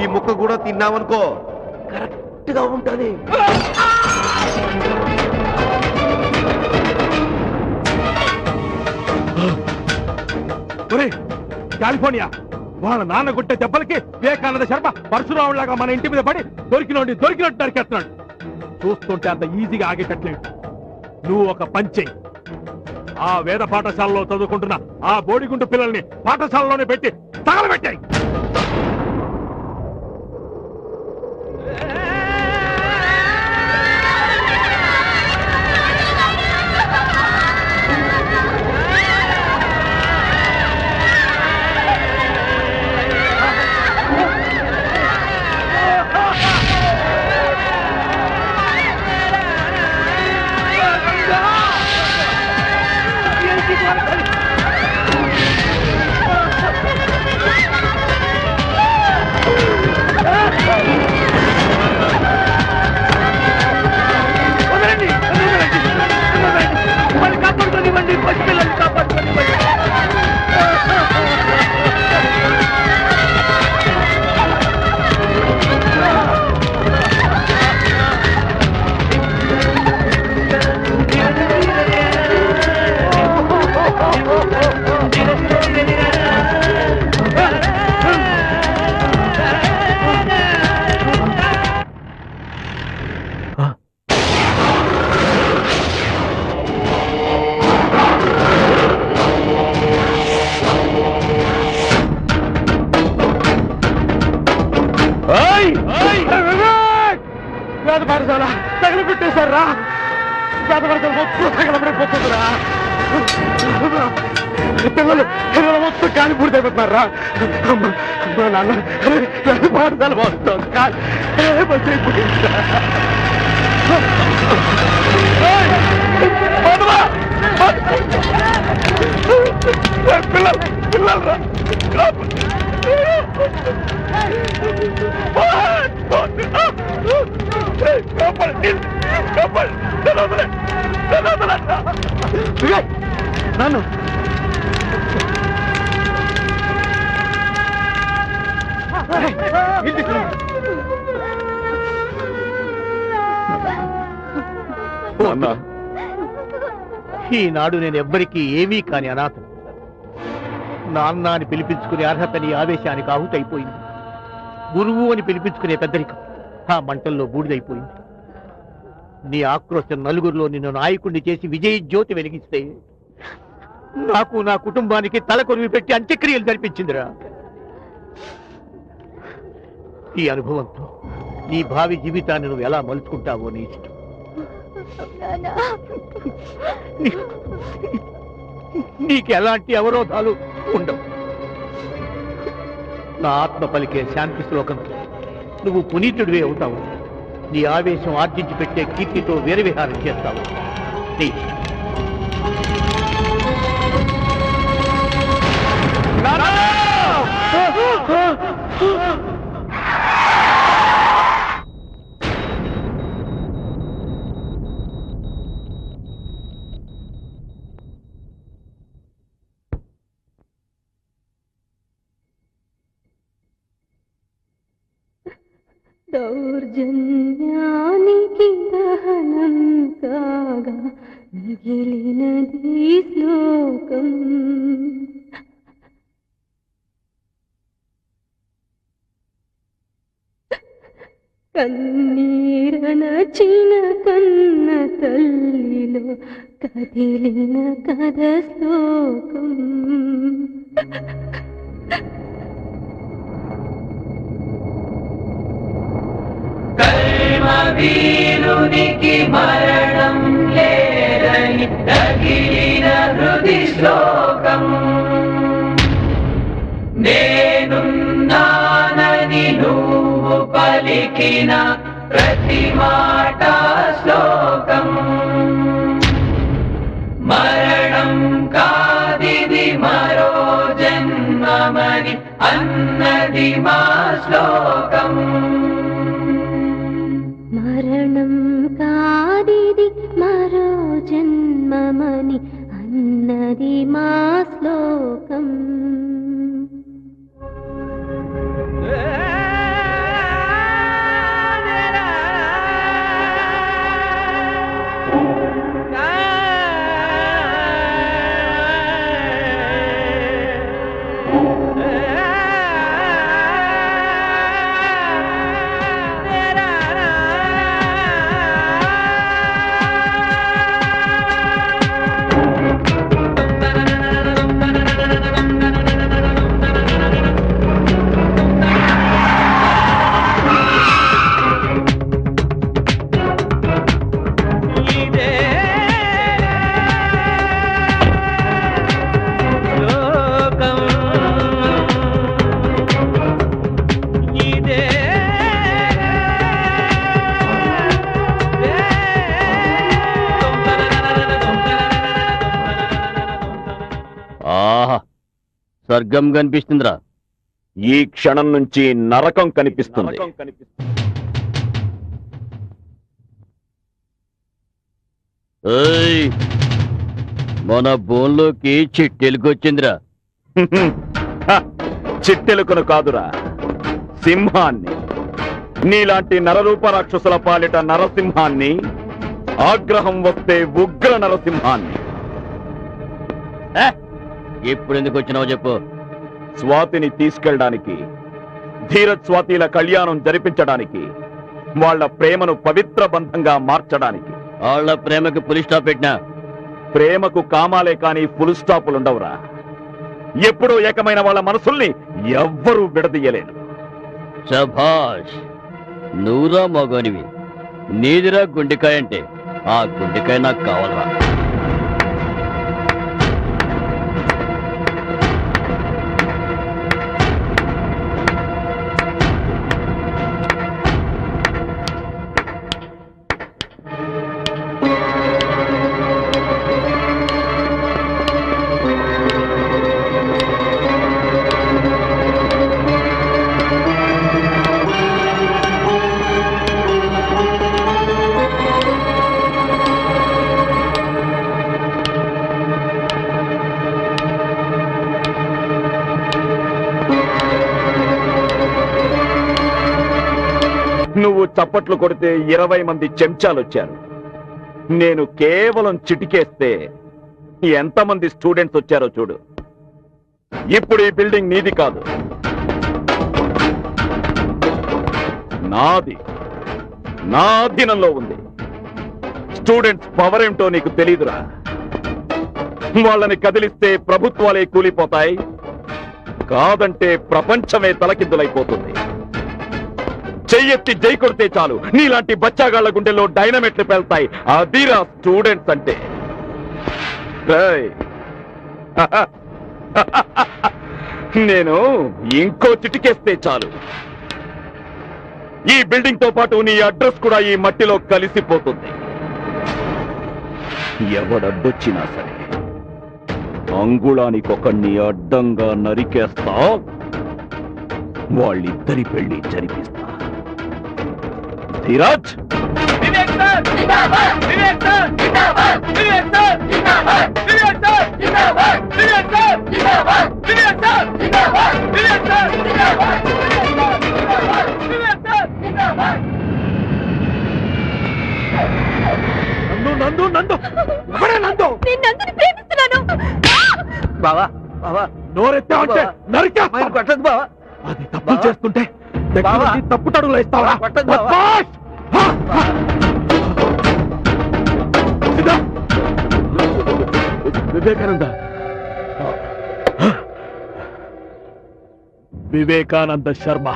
ఈ ముక్క కూడా తిన్నామనుకో కరెక్ట్ గా ఉంటది. కాలిఫోర్నియా వాళ్ళ నాన్న గుట్టే దెబ్బలకి వివేకానంద శర్మ పరశురాములాగా మన ఇంటి మీద పడి దొరికినట్టు నరికేస్తున్నాడు. చూస్తుంటే అంత ఈజీగా ఆగేటట్లేదు. నువ్వు ఒక పంచె ఆ వేద పాఠశాలలో చదువుకుంటున్న ఆ బోడిగుండు పిల్లల్ని పాఠశాలలోనే పెట్టి తగలబెట్టాయి. వేద పాఠశాల తగలబెట్టేశారా? వేద పాఠశాల మొత్తం తగలబడిపోతుందిరా. పిల్లలు మొత్తం కాలి పూర్తయిపోతున్నారా? మా నాన్న వేద పాఠశాల మొత్తం పిల్లలు నన్ను ఈనాడు నేను ఎవ్వరికీ ఏమీ కాని అనాథం. నాన్న అని పిలిపించుకునే అర్హత నీ ఆవేశానికి ఆహుతైపోయింది. గురువు అని పిలిపించుకునే పెద్దరికం ఆ మంటల్లో బూడిదైపోయింది. నీ ఆక్రోశం నలుగురిలో నిన్ను నాయకుడిని చేసి విజయ జ్యోతి వెలిగిస్తే నాకు నా కుటుంబానికి తల కొరివి పెట్టి అంత్యక్రియలు జరిపించిందిరా. ఈ అనుభవంతో నీ భావి జీవితాన్ని నువ్వు ఎలా మలుచుకుంటావో నీ ఇష్టం. నీకు ఎలాంటి అవరోధాలు ఉండవు. నా ఆత్మ పలికే శాంతి శ్లోకంతో నువ్వు పునీతుడివే అవుతావు. నీ ఆవేశం ఆర్జించి పెట్టే కీర్తితో వీరవిహారం చేస్తావు. నీ ఇష్టం. దౌర్జన్యానికి దహనం కాగా మిగిలినది శ్లోకం. కన్నీరనచిన కన్న తల్లిలో కదిలిన కథ శ్లోకం. కర్మవీరునికి మరణం లేదని తగిలిన హృది శ్లోకం. నేనున్నానని నువ్వు పలికిన ప్రతి మాట శ్లోకం. మరణం కాదిది మరో జన్మమని అన్నది మా శ్లోకం. మరణం కాదిది మరో జన్మమని అన్నది మా శ్లోకం. స్వర్గం కనిపిస్తుందిరా. ఈ క్షణం నుంచి నరకం కనిపిస్తుంది. ఏయ్, మన బోన్లోకి చిట్టెలుకొచ్చిందిరా. చిట్టెలుకను కాదురా, సింహాన్ని. నీలాంటి నరరూప రాక్షసుల పాలిట నరసింహాన్ని, ఆగ్రహం వస్తే ఉగ్ర నరసింహాన్ని. ఇప్పుడు ఎందుకు వచ్చినావు చెప్పు. స్వాతిని తీసుకెళ్ళడానికి, ధీరజ్ స్వాతిల కళ్యాణం జరిపించడానికి, వాళ్ళ ప్రేమను పవిత్ర బంధంగా మార్చడానికి. వాళ్ళ ప్రేమకి పులి స్టాప్ పెట్టినా. ప్రేమకు కామాలే కాని ఫుల్ స్టాపులుండవురా. ఎప్పుడూ ఏకమైన వాళ్ళ మనసుల్ని ఎవ్వరూ విడదీయలేరు. శభాష్, నువ్వురా మగోనివి. నీదిరా గుండెకాయ అంటే. ఆ గుండెకాయ నాకు కావాలరా. నువ్వు చప్పట్లు కొడితే 20 మంది చెంచాలొచ్చారు. నేను కేవలం చిటికేస్తే ఎంతమంది స్టూడెంట్స్ వచ్చారో చూడు. ఇప్పుడు ఈ బిల్డింగ్ నీది కాదు, నాది. నా అధీనంలో ఉంది. స్టూడెంట్స్ పవర్ ఏమిటో నీకు తెలీదురా. వాళ్ళని కదిలిస్తే ప్రభుత్వాలే కూలిపోతాయి, కాదంటే ప్రపంచమే తలకిందులైపోతుంది. చెయ్యెత్తి జై కొడితే చాలు, నీలాంటి బచ్చాగాళ్ల గుండెల్లో డైనమెట్లు పేల్తాయి. అదిరా స్టూడెంట్స్ అంటే. నేను ఇంకో చిటికేస్తే చాలు, ఈ బిల్డింగ్ తో పాటు నీ అడ్రస్ కూడా ఈ మట్టిలో కలిసిపోతుంది. ఎవడడ్డొచ్చినా సరే అంగుళానికొకణ్ణి అడ్డంగా నరికేస్తా, వాళ్ళిద్దరి పెళ్లి జరిపిస్తా. ధీరజ్, వివేక్ సార్ జిందాబాద్! వివేక్ సార్ జిందాబాద్! వివేక్ సార్ జిందాబాద్! వివేక్ సార్ జిందాబాద్! వివేక్ సార్ జిందాబాద్! వివేక్ సార్ జిందాబాద్! వివేక్ సార్ జిందాబాద్! వివేక్ సార్ జిందాబాద్! వివేక్ సార్ జిందాబాద్! నందు నందు నందు ఎవరే నందు? నేను నందుని ప్రేమిస్తున్నాను. బావా బావా నోరెత్తావంటే నరికేస్తా. కొట్టదు బావా. అది తప్పు చేస్తుంటే దగ్గర నుంచి తప్పు తడుగులు వేస్తావా? కొట్టదు బావా. బద్మాష్! హా! సిద్ధా! వివేకానంద వివేకానంద శర్మ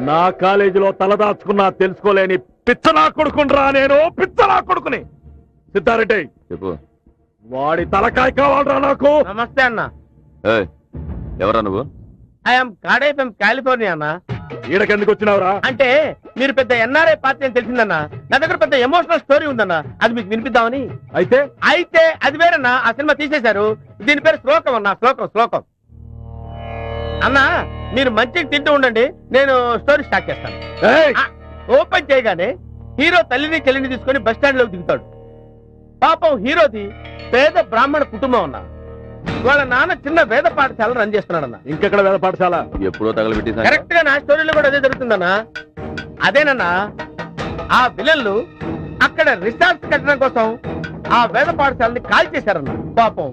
నా కాలేజీలో తలదాచుకున్నా తెలుసుకోలేని పిచ్చనా కొడుకుండ్రా నేను, పిచ్చనా కొడుకుని. సిద్ధారెడ్డి చెప్పు. వాడి తలకాయ కావాలరా నాకు. నమస్తే అన్న. ఎవరా నువ్వు? ఐఎమ్ కాడే ఫ్రమ్ కాలిఫోర్నియా అన్న. ఈడకెందుకు వచ్చినావురా? అంటే మీరు పెద్ద ఎన్ఆర్ఐ పార్టీ అని తెలిసిందన్న. నా దగ్గర పెద్ద ఎమోషనల్ స్టోరీ ఉందన్న, అది మీకు వినిపిద్దామని. అయితే అది వేరన్నా, ఆ సినిమా తీసేశారు. దీని పేరు శ్లోకం అన్న. శ్లోకం అన్న. మీరు మంచిగా తింటూ ఉండండి, నేను స్టోరీ స్టార్ట్ చేస్తాను. ఓపెన్ చేయగానే హీరో తల్లిని చెల్లిని తీసుకొని బస్ స్టాండ్ లోకి దిగుతాడు. పాపం హీరోది పేద బ్రాహ్మణ కుటుంబం అన్న. వాళ్ళ నాన్న చిన్న వేద పాఠశాల రన్ చేస్తున్నాడన్న. ఇంకెక్కడ వేద పాఠశాల? ఎప్పుడో తగలబెట్టి కరెక్ట్ గా నా స్టోరీలో కూడా అదే జరుగుతుందన్నా. అదేనన్నా, ఆ విలన్లు అక్కడ రిసార్ట్స్ కట్టడం కోసం ఆ వేద పాఠశాలని కాల్ చేశారన్న. పాపం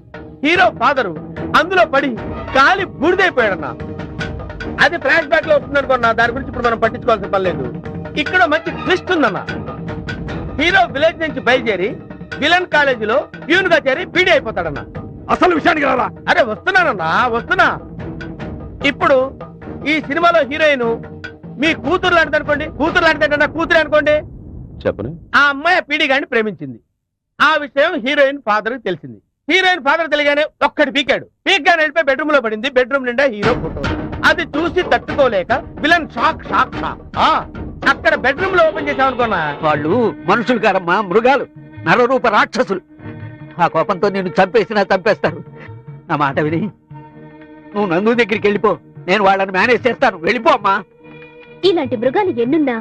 హీరో ఫాదరు అందులో పడి కాలి బూడిదైపోయాడన్న. అది ఫ్లాష్ బ్యాక్ లో వస్తుంది అనుకున్నా, దాని గురించి ఇప్పుడు మనం పట్టించుకోవాల్సిన పని లేదు. ఇక్కడ మంచి ట్విస్ట్ ఉందన్న. హీరో విలేజ్ నుంచి బయలుదేరి విలన్ కాలేజీలో ప్యూన్ గా చేరి బీడీ అయిపోతాడన్న. అసలు విషయానికి రారా? అరే వస్తున్నా. ఇప్పుడు ఈ సినిమాలో హీరోయిన్ మీ కూతురు లాంటిది అనుకోండి. కూతురే అనుకోండి. చెప్పను. ఆ అమ్మాయి పీడి గారిని ప్రేమించింది. ఆ విషయం హీరోయిన్ ఫాదర్ తెలిసింది. హీరోయిన్ ఫాదర్ తెలియగానే ఒక్కడి పీక్గానే వెళ్ళిపోయి బెడ్రూమ్ లో పడింది. బెడ్రూమ్ నిండా హీరో ఫోటో. అది చూసి తట్టుకోలేక విలన్ షాక్. అక్కడ బెడ్రూమ్ లో ఓపెన్ చేసామనుకున్నా. వాళ్ళు మనుషులు కారమ్మా, మృగాలు, నరరూప రాక్షసులు. ఆ కోపంతో నేను చంపేస్తారు. నా మాట విని నువ్వు నందు దగ్గరికి వెళ్ళిపో, నేను వాళ్ళని మేనేజ్ చేస్తాను. వెళ్ళిపో అమ్మా. ఇలాంటి మృగాలు ఎన్నున్నా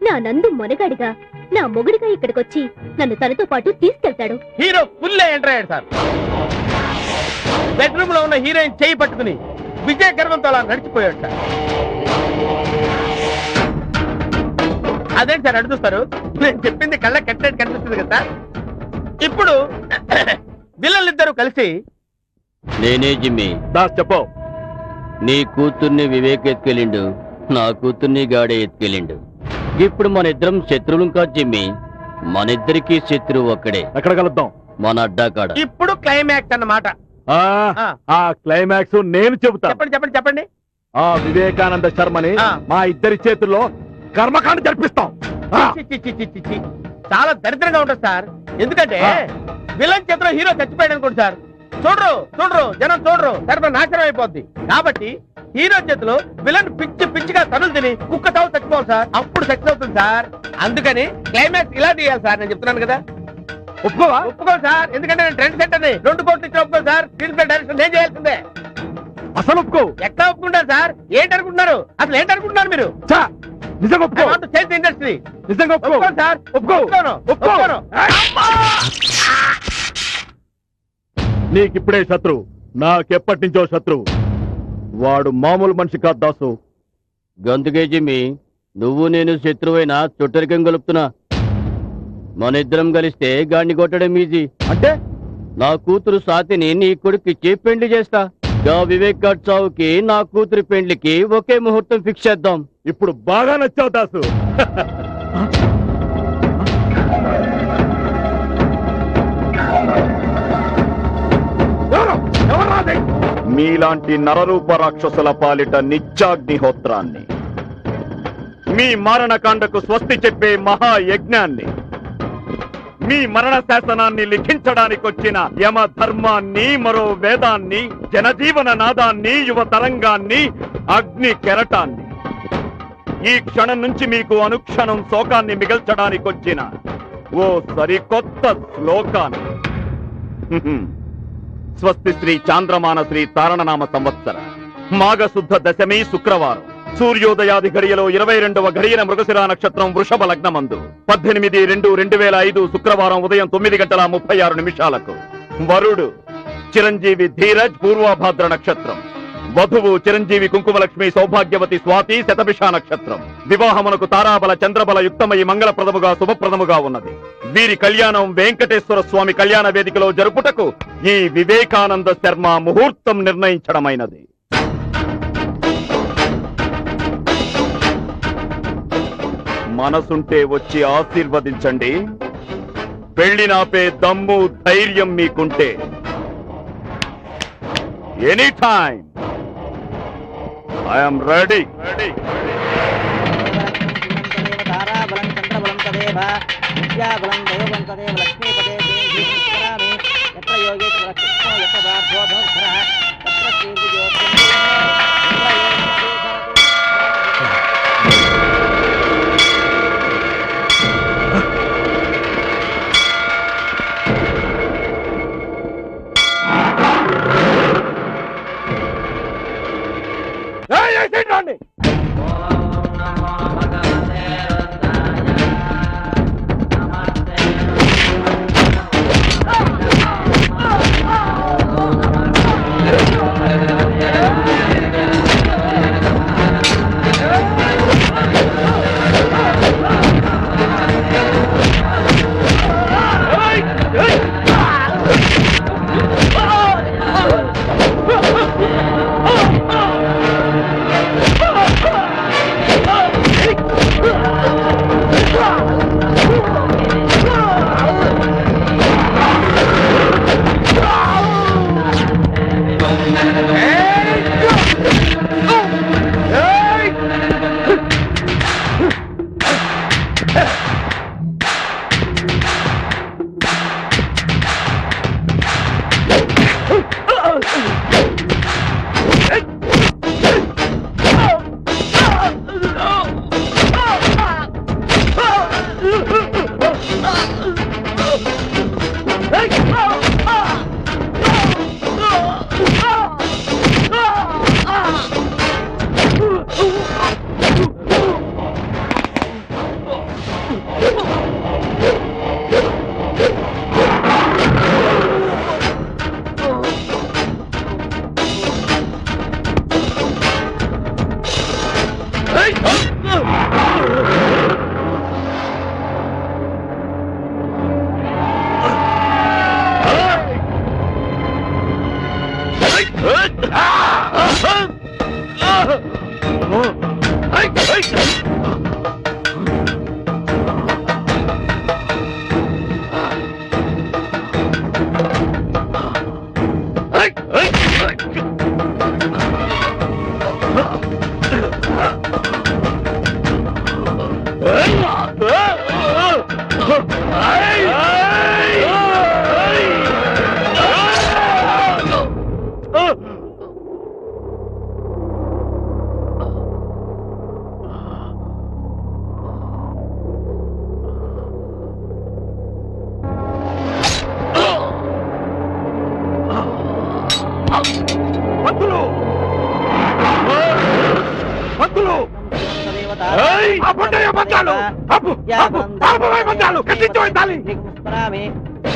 నా నందు మొనగాడిగా, నా మొగుడిగా ఇక్కడికొచ్చి నన్ను తనతో పాటు తీసుకెళ్తాడు. హీరో ఫుల్ ఎంటర్ అయ్యాడు సార్. బెడ్రూమ్ లో ఉన్న హీరోయిన్ చేయి పట్టుకుని విజయ గర్వంతో అలా నడిచిపోయాడు సార్. అదేంటి సార్ అడు చూస్తారు? నేను చెప్పింది కళ్ళ కట్టినట్టు కనిపిస్తుంది కదా సార్. ఇప్పుడు విలన్లిద్దరూ కలిసి, నేనే జిమ్మి. దాస్ చెప్పు. నీ కూతుర్ని వివేక్ ఎత్తుకెళ్ళిండు, నా కూతుర్ని గాడే ఎత్తుకెళ్ళిండు. ఇప్పుడు మన ఇద్దరం శత్రువులం కాదు జిమ్మి, మన ఇద్దరికి శత్రువు ఒక్కడే. ఎక్కడ కలుద్దాం? మన అడ్డాకాడ. ఇప్పుడు క్లైమాక్స్ అన్నమాట. ఆ క్లైమాక్స్ నేను చెబుతా. చెప్పండి. ఆ వివేకానంద శర్మని మా ఇద్దరి చేతుల్లో కర్మకాండ జరిపిస్తాం. చాలా దరిద్రంగా ఉంటుంది సార్. ఎందుకంటే విలన్ చేతిలో హీరో చచ్చిపోయాడు అనుకోండి సార్. చూడరు జనం చూడరు, నాశనం అయిపోద్ది. కాబట్టి హీరో చేతిలో విలన్ పిచ్చిగా తనులు తిని కుక్క తావు చచ్చిపోవాలి సార్. అప్పుడు సక్సెస్ అవుతుంది సార్. అందుకని క్లైమాక్స్ ఇలా తీయాలి సార్. నేను చెప్తున్నాను కదా. ఒప్పుకో సార్. ఎందుకంటే నేను ట్రెండ్ సెంటర్ని 2 కోట్లు ఇచ్చి ఒప్పుకో సార్. స్క్రీన్ ప్లే డైరెక్షన్ నేను చేయాల్సిందే. అసలు ఒప్పుకో. ఎట్లా ఒప్పుకుంటారు సార్? ఏంటనుకుంటున్నారు? అసలు ఏంటనుకుంటున్నారు మీరు? నిజంగా ఒప్పుకో. ఇండస్ట్రీ నిజంగా ఒప్పుకో సార్. ఒప్పుకోను. నీకిప్పుడే శత్రువు, నాకెప్పటి నుంచో శత్రువు. వాడు మామూలు మనిషి కాదు దాసు. గందుకే జిమ్మి, నువ్వు నేను శత్రువైనా చుట్టరికం గలుపుతున్నా. మన ఇద్దరం కలిస్తే గాడిని కొట్టడం ఈజీ. అంటే నా కూతురు సాతిని నీ కొడుకుకి పెండ్లి చేస్తా. గా వివేక్ గారి చావుకి నా కూతురి పెండ్లికి ఒకే ముహూర్తం ఫిక్స్ చేద్దాం. ఇప్పుడు బాగా నచ్చావు దాసు. మీలాంటి నరరూప రాక్షసుల పాలిట నిత్యాగ్నిహోత్రాన్ని, మీ మారణకాండకు స్వస్తి చెప్పే మహాయజ్ఞాన్ని, మీ మరణ శాసనాన్ని లిఖించడానికి వచ్చిన యమ ధర్మాన్ని, మరో వేదాన్ని, జనజీవన నాదాన్ని, యువ తరంగాన్ని, అగ్ని కెరటాన్ని, ఈ క్షణం నుంచి మీకు అనుక్షణం శోకాన్ని మిగల్చడానికి వచ్చిన ఓ సరికొత్త శ్లోకాన్ని. స్వస్తి శ్రీ చాంద్రమాన శ్రీ తారణనామ సంవత్సర మాఘశుద్ధ దశమి శుక్రవారం సూర్యోదయాది ఘడియలో 22వ ఘడియన మృగశిరా నక్షత్రం వృషభ లగ్నమందు 18/2/2005 శుక్రవారం ఉదయం 9:36 వరుడు చిరంజీవి ధీరజ్ పూర్వభాద్ర నక్షత్రం వధువు చిరంజీవి కుంకుమలక్ష్మి సౌభాగ్యవతి స్వాతి శతభిష నక్షత్రం. వివాహమునకు తారాబల చంద్రబల యుక్తమై మంగళప్రదముగా శుభప్రదముగా ఉన్నది. వీరి కళ్యాణం వెంకటేశ్వర స్వామి కళ్యాణ వేదికలో జరుపుటకు ఈ వివేకానంద శర్మ ముహూర్తం నిర్ణయించడమైనది. మనసుంటే వచ్చి ఆశీర్వదించండి. పెళ్లి నాపే దమ్ము ధైర్యం మీకుంటే ఎనీ టైమ్ ఐఎమ్ రెడీ. తారాబలం చంద్రబలం తదేవ విద్యాబలం దైవబలం తదేవ లక్ష్మీపదే దేవి ఎత్ర యోగేశ్వర కృష్ణ ఎత్ర రాఘోధర ఎత్ర శ్రీ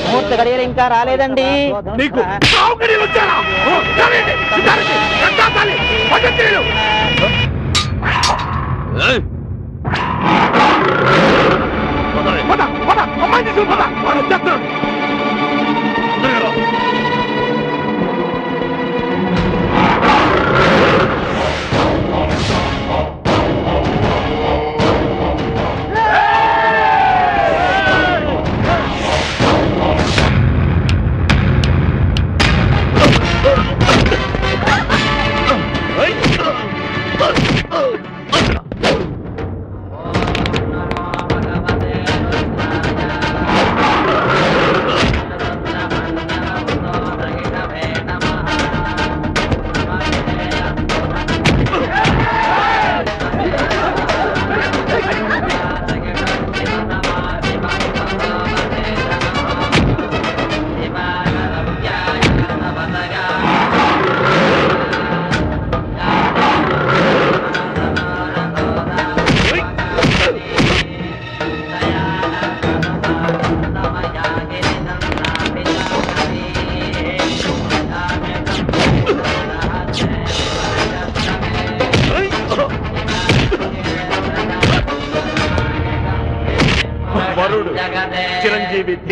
ముహూర్త గడియలు ఇంకా రాలేదండి. నీకు సౌకర్యాలు వచ్చారా?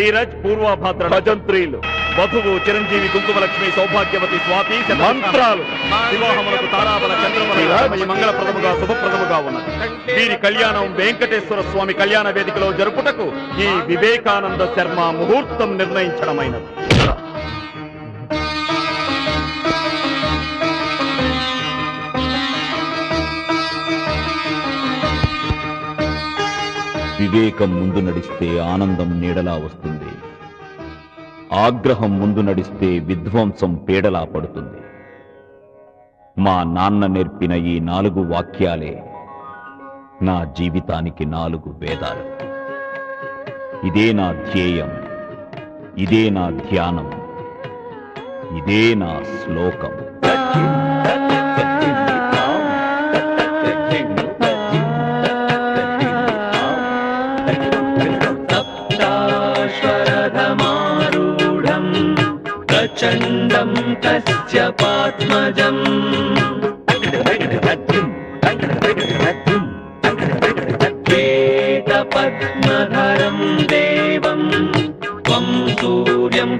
ధీరజ్ పూర్వభద్ర భజంత్రీలు వధువు చిరంజీవి కుంకుమలక్ష్మి సౌభాగ్యవతి స్వాతి మంత్రాలు వివాహములకు తారాబల చంద్రబల మంగళప్రదముగా శుభప్రదముగా ఉన్నది. వీరి కళ్యాణం వెంకటేశ్వర స్వామి కళ్యాణ వేదికలో జరుపుటకు ఈ వివేకానంద శర్మ ముహూర్తం నిర్ణయించడమైనది. వివేకం ముందు నడిస్తే ఆనందం నీడలా వస్తుంది, ఆగ్రహం ముందు నడిస్తే విధ్వంసం పీడలా పడుతుంది. మా నాన్న నేర్పిన ఈ 4 వాక్యాలే నా జీవితానికి 4 వేదాలు. ఇదే నా ధ్యేయం, ఇదే నా ధ్యానం, ఇదే నా శ్లోకం. ప్రచండం కశ్యపాత్మజం పద్మధరం దేవం త్వం సూర్యం